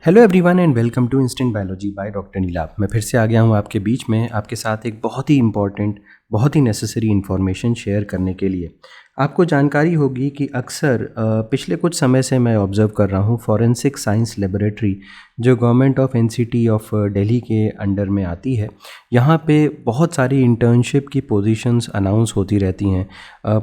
Hello everyone and welcome to instant biology by doctor Neelabh. मैं फिर से आ गया हूँ आपके बीच में आपके साथ एक बहुत ही इम्पॉर्टेंट बहुत ही नेसेसरी इन्फॉर्मेशन शेयर करने के लिए। आपको जानकारी होगी कि अक्सर पिछले कुछ समय से मैं ऑब्ज़र्व कर रहा हूँ फॉरेंसिक साइंस लेबोरेटरी जो government of NCT of Delhi के अंडर में आती है, यहाँ पे बहुत सारी इंटर्नशिप की पोजीशंस अनाउंस होती रहती हैं।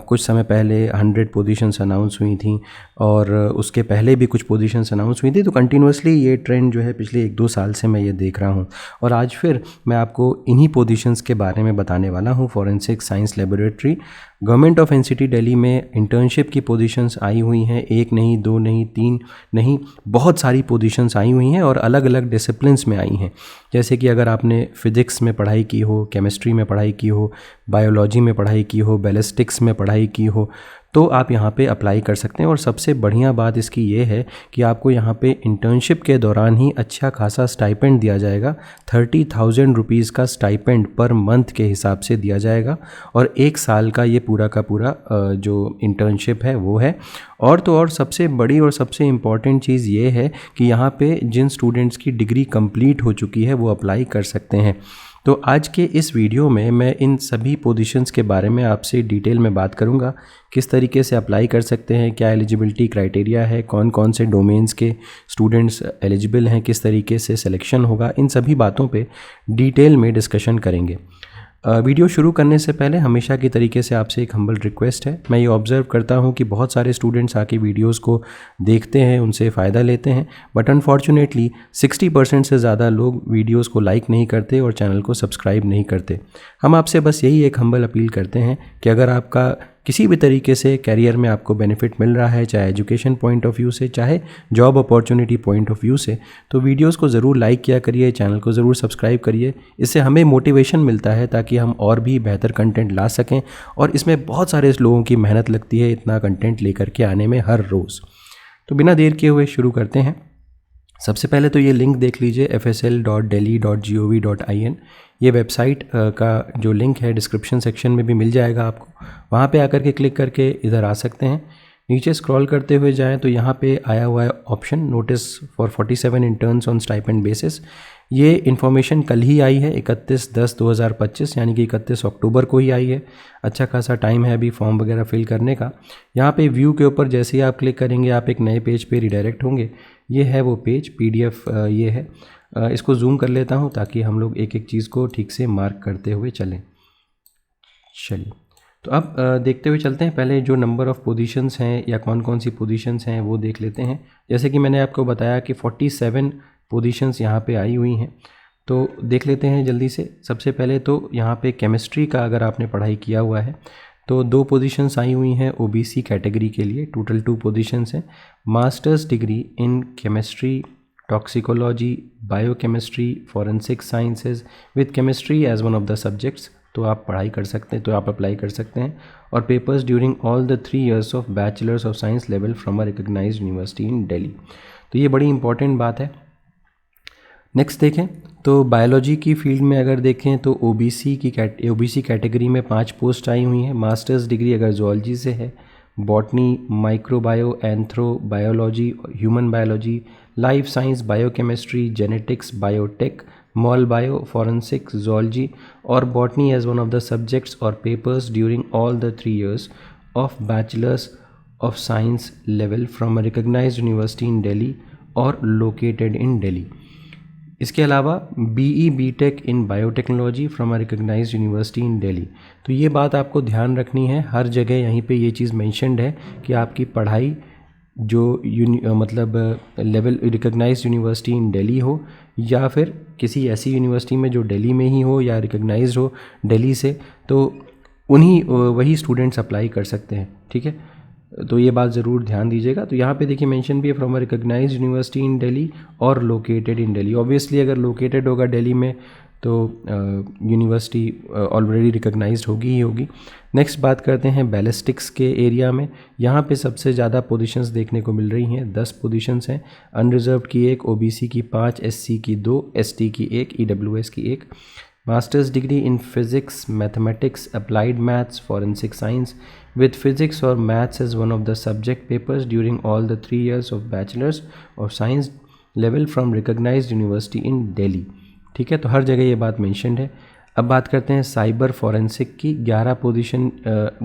कुछ समय पहले 100 पोजीशंस अनाउंस हुई थी और उसके पहले भी कुछ पोजीशंस अनाउंस हुई थी। तो कंटिन्यूसली ये ट्रेंड जो है पिछले 1-2 साल से मैं ये देख रहा हूँ और आज फिर मैं आपको इन्हीं पोजीशंस के बारे में बताने वाला हूँ। Forensic science laboratory government of NCT Delhi में इंटर्नशिप की पोजीशंस आई हुई हैं। 1 नहीं, 2 नहीं, 3 नहीं, बहुत सारी पोजीशंस आई हुई हैं और अलग अलग डिसिप्लिन्स में आई हैं। जैसे कि अगर आपने फिज़िक्स में पढ़ाई की हो, केमिस्ट्री में पढ़ाई की हो, बायोलॉजी में पढ़ाई की हो, बैलिस्टिक्स में पढ़ाई की हो, तो आप यहाँ पे अप्लाई कर सकते हैं। और सबसे बढ़िया बात इसकी ये है कि आपको यहाँ पे इंटर्नशिप के दौरान ही अच्छा खासा स्टाइपेंड दिया जाएगा। 30,000 रुपीज़ का स्टाइपेंड पर मंथ के हिसाब से दिया जाएगा और 1 साल का ये पूरा का पूरा जो इंटर्नशिप है वो है। और तो और सबसे बड़ी और सबसे इम्पॉर्टेंट चीज़ ये है कि यहाँ पे जिन स्टूडेंट्स की डिग्री कंप्लीट हो चुकी है वो अप्लाई कर सकते हैं। तो आज के इस वीडियो में मैं इन सभी पोजीशंस के बारे में आपसे डिटेल में बात करूंगा। किस तरीके से अप्लाई कर सकते हैं, क्या एलिजिबिलिटी क्राइटेरिया है, कौन कौन से डोमेन्स के स्टूडेंट्स एलिजिबल हैं, किस तरीके से सिलेक्शन होगा, इन सभी बातों पे डिटेल में डिस्कशन करेंगे। वीडियो शुरू करने से पहले हमेशा की तरीके से आपसे एक हम्बल रिक्वेस्ट है। मैं ये ऑब्ज़र्व करता हूँ कि बहुत सारे स्टूडेंट्स आके वीडियोस को देखते हैं, उनसे फ़ायदा लेते हैं, बट अनफॉर्चुनेटली 60% से ज़्यादा लोग वीडियोस को लाइक नहीं करते और चैनल को सब्सक्राइब नहीं करते। हम आपसे बस यही एक हम्बल अपील करते हैं कि अगर आपका किसी भी तरीके से कैरियर में आपको बेनिफिट मिल रहा है, चाहे एजुकेशन पॉइंट ऑफ व्यू से, चाहे job opportunity point of view से, तो वीडियोस को ज़रूर लाइक किया करिए, चैनल को ज़रूर सब्सक्राइब करिए। इससे हमें मोटिवेशन मिलता है ताकि हम और भी बेहतर कंटेंट ला सकें और इसमें बहुत सारे लोगों की मेहनत लगती है इतना कंटेंट लेकर के आने में हर रोज़। तो बिना देर किए हुए शुरू करते हैं। सबसे पहले तो ये लिंक देख लीजिए fsl.delhi.gov.in। ये वेबसाइट का जो लिंक है डिस्क्रिप्शन सेक्शन में भी मिल जाएगा आपको। वहाँ पे आकर के क्लिक करके इधर आ सकते हैं। नीचे स्क्रॉल करते हुए जाएं तो यहाँ पे आया हुआ है option notice for 47 interns on stipend basis. ये इन्फॉर्मेशन कल ही आई है 31/10/2025 यानी कि 31 अक्टूबर को ही आई है। अच्छा खासा टाइम है अभी फॉर्म वगैरह फिल करने का। यहाँ पे व्यू के ऊपर जैसे ही आप क्लिक करेंगे आप एक नए पेज पे रिडायरेक्ट होंगे। ये है वो पेज, PDF ये है। इसको जूम कर लेता हूँ ताकि हम लोग एक एक चीज़ को ठीक से मार्क करते हुए चलें। चलिए, तो अब देखते हुए चलते हैं। पहले जो नंबर ऑफ़ पोजीशंस हैं या कौन कौन सी पोजीशंस हैं वो देख लेते हैं। जैसे कि मैंने आपको बताया कि 47 पोजीशंस यहाँ पे आई हुई हैं, तो देख लेते हैं जल्दी से। सबसे पहले तो यहाँ पे केमिस्ट्री का अगर आपने पढ़ाई किया हुआ है तो 2 पोजीशंस आई हुई हैं OBC कैटेगरी के लिए। टोटल 2 पोजीशंस हैं। Masters degree in chemistry, toxicology, biochemistry, forensic sciences with chemistry as one of the subjects, तो आप पढ़ाई कर सकते हैं, तो आप अप्लाई कर सकते हैं। और papers during all the 3 years of bachelor's of science level from a recognised university in Delhi. तो ये बड़ी इंपॉर्टेंट बात है। नेक्स्ट देखें तो बायोलॉजी की फील्ड में अगर देखें तो OBC कैटेगरी में 5 पोस्ट आई हुई हैं। मास्टर्स डिग्री अगर जूलॉजी से है, botany, microbio, anthrobiology, human biology, life science, biochemistry, genetics, biotech, mol bio, forensic, zoology और botany as one of the subjects और papers during all the 3 years of bachelor's of science level from a recognised university in Delhi और located in Delhi. इसके अलावा BE BTech in biotechnology from a recognised university in Delhi. तो ये बात आपको ध्यान रखनी है, हर जगह यहीं पे ये चीज़ मेंशन्ड है कि आपकी पढ़ाई जो मतलब level recognised university in Delhi हो या फिर किसी ऐसी यूनिवर्सिटी में जो दिल्ली में ही हो या रिकग्नाइज्ड हो दिल्ली से, तो वही स्टूडेंट्स अप्लाई कर सकते हैं। ठीक है, तो ये बात ज़रूर ध्यान दीजिएगा। तो यहाँ पे देखिए मेंशन भी है from a recognised university in Delhi और लोकेटेड इन दिल्ली। ऑब्वियसली अगर लोकेटेड होगा दिल्ली में तो यूनिवर्सिटी ऑलरेडी रिकग्नाइज्ड होगी ही होगी। नेक्स्ट बात करते हैं बैलिस्टिक्स के एरिया में। यहाँ पे सबसे ज़्यादा पोजीशंस देखने को मिल रही हैं। 10 पोजीशंस हैं। अनरिजर्व्ड की 1, OBC की 5, SC की 2, ST की 1, EWS की 1। Masters degree in physics, mathematics, applied maths, forensic science with physics or maths as one of the subject papers during all the 3 years of bachelor's of science level from recognised university in Delhi. ठीक है, तो हर जगह ये बात mentioned है। अब बात करते हैं साइबर फॉरेंसिक की।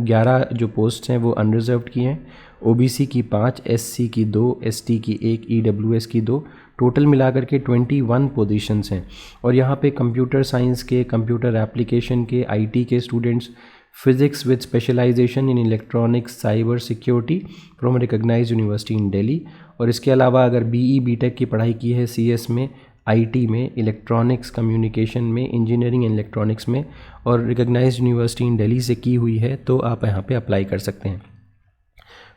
11 जो पोस्ट हैं वो अनरिजर्व्ड की हैं, ओबीसी की 5, एससी की 2, एसटी की 1, ईडब्ल्यूएस की 2, टोटल मिलाकर के 21 पोजीशंस हैं। और यहाँ पे कंप्यूटर साइंस के, कंप्यूटर एप्लीकेशन के, आईटी के students, physics with specialisation in electronics cyber security from recognised university in Delhi. और इसके अलावा अगर बीई बीटेक की पढ़ाई की है सीएस में, आईटी में, इलेक्ट्रॉनिक्स कम्युनिकेशन में, इंजीनियरिंग एंड इलेक्ट्रॉनिक्स में और रिकॉग्नाइज्ड यूनिवर्सिटी इन दिल्ली से की हुई है तो आप यहाँ पे अप्लाई कर सकते हैं।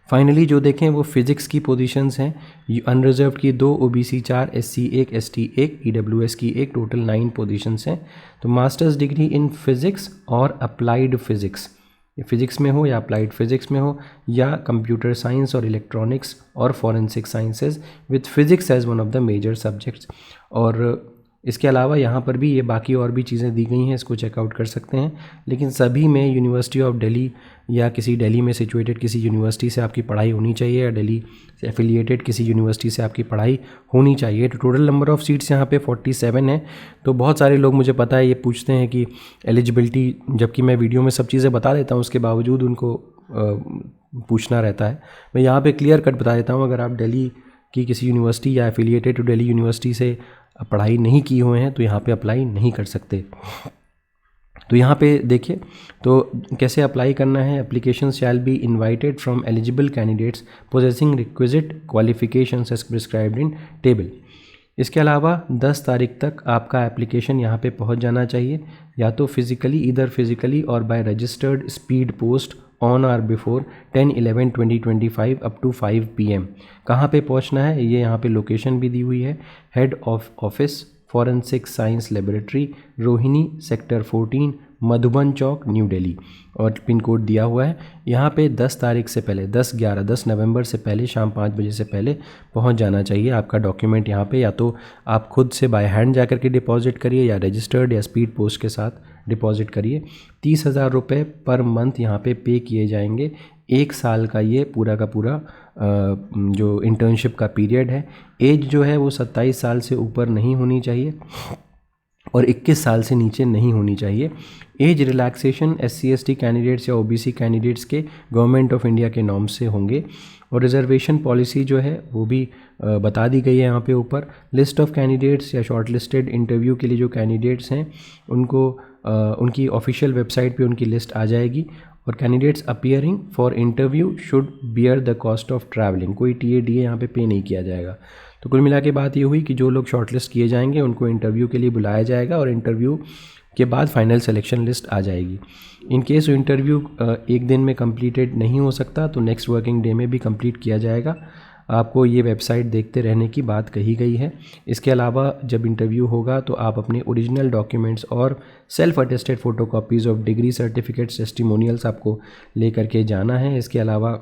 फाइनली जो देखें वो फिजिक्स की पोजीशंस हैं, अनरिजर्व्ड की 2, ओबीसी 4, एससी 1, एसटी 1, ईडब्ल्यूएस की 1, टोटल 9 पोजीशंस हैं। तो मास्टर्स डिग्री इन फिजिक्स और अप्लाइड फिजिक्स, फिजिक्स में हो या अप्लाइड फिजिक्स में हो, या कंप्यूटर साइंस और इलेक्ट्रॉनिक्स और forensic sciences with physics as one of the major subjects. और इसके अलावा यहाँ पर भी ये बाकी और भी चीज़ें दी गई हैं, इसको चेकआउट कर सकते हैं। लेकिन सभी में यूनिवर्सिटी ऑफ दिल्ली या किसी दिल्ली में सिचुएटेड किसी यूनिवर्सिटी से आपकी पढ़ाई होनी चाहिए, या दिल्ली से एफिलिएटेड किसी यूनिवर्सिटी से आपकी पढ़ाई होनी चाहिए। तो टोटल नंबर ऑफ़ सीट्स यहाँ पे 47 है। तो बहुत सारे लोग, मुझे पता है, ये पूछते हैं कि एलिजिबिलिटी, जबकि मैं वीडियो में सब चीज़ें बता देता हूँ, उसके बावजूद उनको पूछना रहता है। मैं यहाँ पर क्लियर कट बता देता हूँ, अगर आप दिल्ली की किसी यूनिवर्सिटी या एफिलिएटेड टू दिल्ली यूनिवर्सिटी से पढ़ाई नहीं की हुए हैं तो यहाँ पे अप्लाई नहीं कर सकते। तो यहाँ पे देखिए तो कैसे अप्लाई करना है। Application shall be invited from eligible candidates possessing requisite qualifications as prescribed in table. इसके अलावा 10 तारीख तक आपका एप्लीकेशन यहाँ पे पहुँच जाना चाहिए, या तो फिज़िकली, इधर फिज़िकली और by registered speed post on और बिफोर 10/11/2025 अप टू 5 PM। कहाँ पे पहुँचना है ये यहाँ पे लोकेशन भी दी हुई है, head of office forensic science laboratory, Rohini, sector 14, Madhuban Chowk, new Delhi, और पिन कोड दिया हुआ है। यहाँ पे 10 तारीख से पहले, 10 नवंबर से पहले शाम 5 बजे से पहले पहुँच जाना चाहिए आपका डॉक्यूमेंट यहाँ पे। या तो आप खुद से बाय हैंड जा कर के डिपॉजिट करिए, या रजिस्टर्ड या स्पीड पोस्ट के साथ डिपॉजिट करिए। 30,000 रुपये पर मंथ यहाँ पे किए जाएंगे। 1 साल का ये पूरा का पूरा जो इंटर्नशिप का पीरियड है। एज जो है वो 27 साल से ऊपर नहीं होनी चाहिए और 21 साल से नीचे नहीं होनी चाहिए। एज रिलैक्सेशन SC/ST कैंडिडेट्स या OBC कैंडिडेट्स के गवर्नमेंट ऑफ इंडिया के नॉर्म्स से होंगे। और रिजर्वेशन पॉलिसी जो है वो भी बता दी गई है यहाँ पे ऊपर। लिस्ट ऑफ कैंडिडेट्स या शॉर्टलिस्टेड इंटरव्यू के लिए जो कैंडिडेट्स हैं उनको उनकी ऑफिशियल वेबसाइट पे उनकी लिस्ट आ जाएगी। और candidates appearing for interview should bear the cost of travelling, कोई TADA यहाँ पे नहीं किया जाएगा। तो कुल मिला के बात ये हुई कि जो लोग शॉर्टलिस्ट किए जाएंगे उनको इंटरव्यू के लिए बुलाया जाएगा और इंटरव्यू के बाद फाइनल सिलेक्शन लिस्ट आ जाएगी। इन केस इंटरव्यू एक दिन में कंप्लीटेड नहीं हो सकता तो नेक्स्ट वर्किंग डे में भी कंप्लीट किया जाएगा। आपको ये वेबसाइट देखते रहने की बात कही गई है। इसके अलावा जब इंटरव्यू होगा तो आप अपने ओरिजिनल डॉक्यूमेंट्स और self attested photocopies of degree certificates, testimonials आपको लेकर के जाना है। इसके अलावा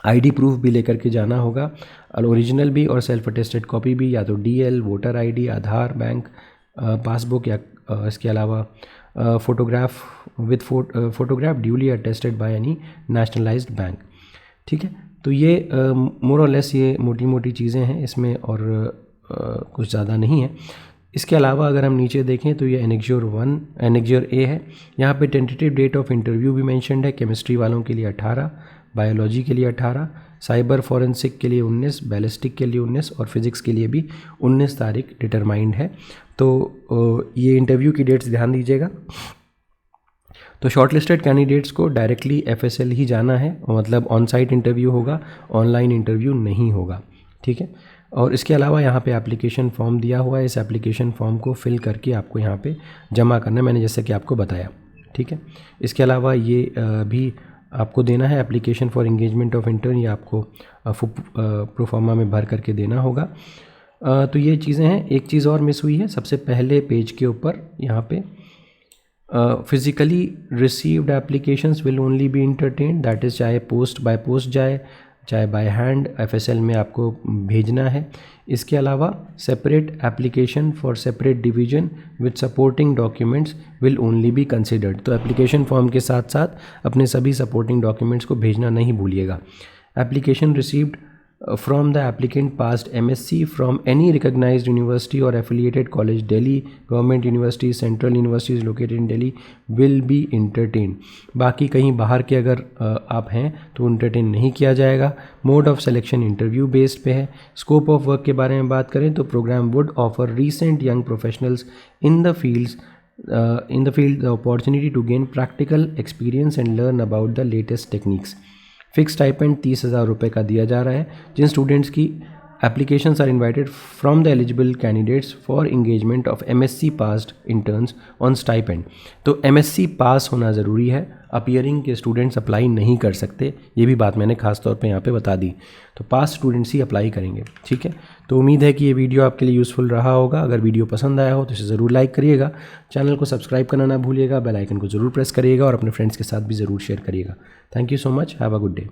ID प्रूफ भी लेकर के जाना होगा, और ओरिजिनल भी और सेल्फ अटेस्टेड कॉपी भी, या तो DL, वोटर ID, आधार, बैंक पासबुक, या इसके अलावा photograph with photograph duly attested by any nationalised bank. ठीक है, तो ये मोर और लेस ये मोटी मोटी चीज़ें हैं इसमें, और कुछ ज़्यादा नहीं है। इसके अलावा अगर हम नीचे देखें तो ये एनेक्जर A है। यहाँ पे टेंटेटिव डेट ऑफ इंटरव्यू भी मेंशन्ड है। केमिस्ट्री वालों के लिए 18, बायोलॉजी के लिए 18, साइबर फॉरेंसिक के लिए 19, बैलिस्टिक के लिए 19 और फिज़िक्स के लिए भी 19 तारीख डिटरमाइंड है। तो ये इंटरव्यू की डेट्स ध्यान दीजिएगा। तो शॉर्टलिस्टेड कैंडिडेट्स को डायरेक्टली FSL ही जाना है, मतलब ऑन साइट इंटरव्यू होगा, ऑनलाइन इंटरव्यू नहीं होगा। ठीक है, और इसके अलावा यहाँ पे एप्लीकेशन फॉर्म दिया हुआ है। इस एप्लीकेशन फॉर्म को फिल करके आपको यहाँ पे जमा करना है, मैंने जैसे कि आपको बताया। ठीक है, इसके अलावा ये भी आपको देना है application for engagement of intern, ये आपको प्रोफार्मा में भर करके देना होगा। तो ये चीज़ें हैं। एक चीज़ और मिस हुई है सबसे पहले पेज के ऊपर, यहाँ पे physically received applications will only be entertain, that is चाहे पोस्ट बाय पोस्ट जाए चाहे बाय हैंड FSL में आपको भेजना है। इसके अलावा separate application for separate division with supporting documents will only be considered. तो एप्लीकेशन फॉर्म के साथ साथ अपने सभी सपोर्टिंग डॉक्यूमेंट्स को भेजना नहीं भूलिएगा। Application received from the applicant passed MSc from any recognized university or affiliated college, Delhi government universities, central universities located in Delhi will be entertained. बाकी कहीं बाहर के अगर आप हैं तो entertain नहीं किया जाएगा. Mode of selection interview based पे है. Scope of work के बारे में बात करें तो program would offer recent young professionals in the field the opportunity to gain practical experience and learn about the latest techniques. Fix stipend 30,000 रुपये का दिया जा रहा है. जिन स्टूडेंट्स की applications are invited from the eligible candidates for engagement of MSc passed interns on stipend. तो MSc pass होना ज़रूरी है, अपीयरिंग के स्टूडेंट्स अप्लाई नहीं कर सकते. ये भी बात मैंने खास तौर पे यहाँ पे बता दी. तो पास स्टूडेंट्स ही अप्लाई करेंगे. ठीक है, तो उम्मीद है कि ये वीडियो आपके लिए यूज़फुल रहा होगा. अगर वीडियो पसंद आया हो तो इसे ज़रूर लाइक करिएगा, चैनल को सब्सक्राइब करना ना भूलिएगा, बेल आइकन को ज़रूर प्रेस करिएगा और अपने फ्रेंड्स के साथ भी ज़रूर शेयर करिएगा. Thank you so much, have a good day.